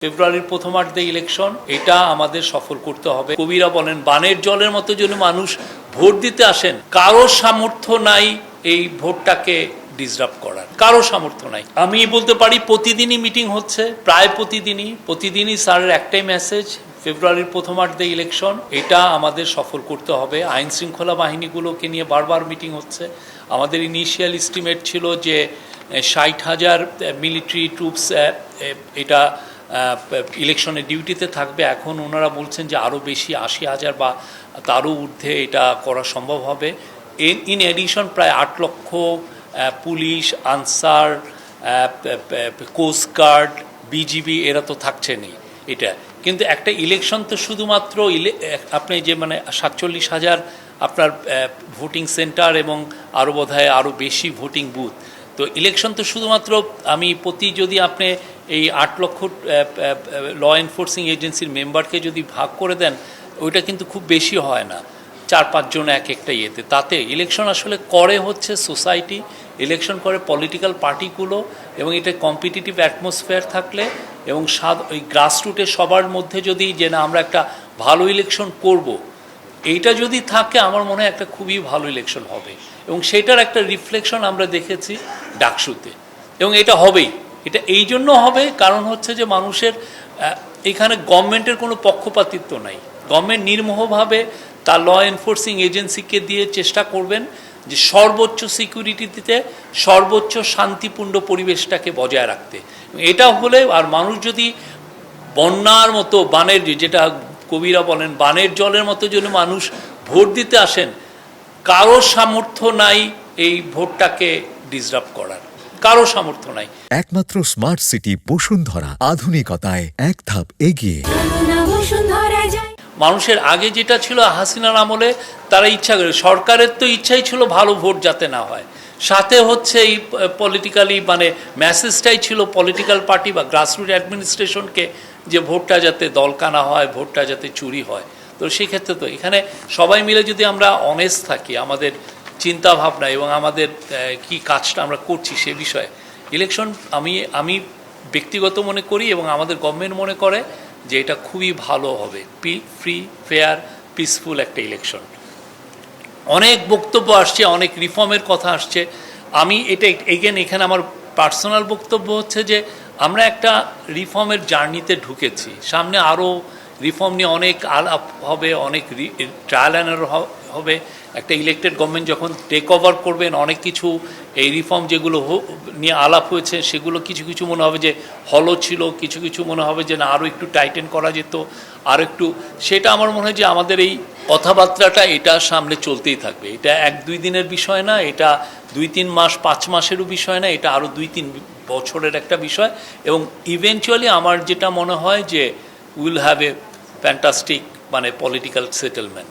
ফেব্রুয়ারির প্রথমার্ধে ইলেকশন, এটা আমাদের সফল করতে হবে। কবিরা বলেন বানের জলের মতো যেন মানুষ ভোট দিতে আসেন, কারো সামর্থ্য নাই এই ভোটটাকে ডিসরাপ্ট করার, কারো সামর্থ্য নাই। আমি বলতে পারি প্রতিদিনই মিটিং হচ্ছে, প্রায় প্রতিদিনই স্যারের একটাই মেসেজ, ফেব্রুয়ারির প্রথমার্ধে ইলেকশন, এটা আমাদের সফল করতে হবে। আইন শৃঙ্খলা বাহিনীগুলোকে নিয়ে বারবার মিটিং হচ্ছে। আমাদের ইনিশিয়াল এস্টিমেট ছিল যে 60,000 মিলিটারি ট্রুপস এটা ইলেকশনে ডিউটিতে থাকবে। এখন ওনারা বলছেন যে আরও বেশি 80,000 বা তারও ঊর্ধ্বে এটা করা সম্ভব হবে। ইন এডিশন প্রায় 8 লক্ষ পুলিশ, আনসার, কোস্টগার্ড, বিজিবি এরা তো থাকছেনই। এটা কিন্তু একটা ইলেকশন তো শুধুমাত্র আপনি যে 47,000 আপনার ভোটিং সেন্টার এবং আরও বোধহয় আরও বেশি ভোটিং বুথ। তো ইলেকশন তো শুধুমাত্র যদি আপনি এই 8 লক্ষ ল এনফোর্সিং এজেন্সির মেম্বারকে যদি ভাগ করে দেন, ওইটা কিন্তু খুব বেশি হয় না, 4-5 জন এক একটা ইয়েতে। তাতে ইলেকশন আসলে করে হচ্ছে সোসাইটি, ইলেকশন করে পলিটিক্যাল পার্টিগুলো, এবং এটা কম্পিটিটিভ অ্যাটমসফিয়ার থাকলে এবং ওই গ্রাসরুটে সবার মধ্যে যদি যে না আমরা একটা ভালো ইলেকশন করব, এইটা যদি থাকে আমার মনে হয় একটা খুবই ভালো ইলেকশন হবে। এবং সেটার একটা রিফ্লেকশন আমরা দেখেছি ডাকসুতে, এবং এটা হবেই। এটা এই জন্য হবে কারণ হচ্ছে যে মানুষের এখানে গভর্নমেন্টের কোনো পক্ষপাতিত্ব নাই। গভর্নমেন্ট নির্মোহভাবে তার ল এনফোর্সিং এজেন্সিকে দিয়ে চেষ্টা করবেন যে সর্বোচ্চ সিকিউরিটি দিতে, সর্বোচ্চ শান্তিপূর্ণ পরিবেশটাকে বজায় রাখতে। এটা হলে আর মানুষ যদি বন্যার মতো বানের, যেটা কবিরা বলেন বানের জলের মতো যেন মানুষ ভোট দিতে আসেন, কারো সামর্থ্য নাই এই ভোটটাকে ডিসরাপ্ট করার, কারো সামর্থ্য নাই। একমাত্র স্মার্ট সিটি বসুন্ধরা, আধুনিকতায় এক ধাপ এগিয়ে। মানুষের আগে যেটা ছিল হাসিনার আমলে, তারা ইচ্ছা করে, সরকারের তো ইচ্ছাই ছিল ভালো ভোট যাতে না হয়, সাথে হচ্ছে এই পলিটিক্যালি মেসেজটাই ছিল পলিটিক্যাল পার্টি বা গ্রাসরুট অ্যাডমিনিস্ট্রেশনকে যে ভোটটা যাতে দলকানা হয়, ভোটটা যাতে চুরি হয়। তো সেক্ষেত্রে তো এখানে সবাই মিলে যদি আমরা অনেস্ট থাকি আমাদের চিন্তা ভাবনা এবং আমাদের কি কাজটা আমরা করছি সে বিষয়ে, ইলেকশন আমি ব্যক্তিগত মনে করি এবং আমাদের গভর্নমেন্ট মনে করে যে এটা খুবই ভালো হবে, ফ্রি, ফেয়ার, পিসফুল একটা ইলেকশন। অনেক বক্তব্য আসছে, অনেক রিফর্মের কথা আসছে। আমি এখানে আমার পার্সোনাল বক্তব্য হচ্ছে যে আমরা একটা রিফর্মের জার্নিতে ঢুকেছি, সামনে আরও রিফর্ম নিয়ে অনেক আলাপ হবে, অনেক ট্রায়াল অ্যান্ড এরর হবে। একটা ইলেক্টেড গভর্নমেন্ট যখন টেক ওভার করবেন, অনেক কিছু এই রিফর্ম যেগুলো নিয়ে আলাপ হয়েছে সেগুলো কিছু মনে হবে যে হলো ছিল, কিছু মনে হবে যে না আরও একটু টাইটেন করা যেত, আর একটু। সেটা আমার মনে হয় যে আমাদের এই কথাবার্তাটা এটা সামনে চলতেই থাকবে। এটা 1-2 দিনের বিষয় না, এটা 2-3 মাস 5 মাসেরও বিষয় না, এটা আরও 2-3 বছরের একটা বিষয়। এবং ইভেনচুয়ালি আমার যেটা মনে হয় যে will have a fantastic political settlement.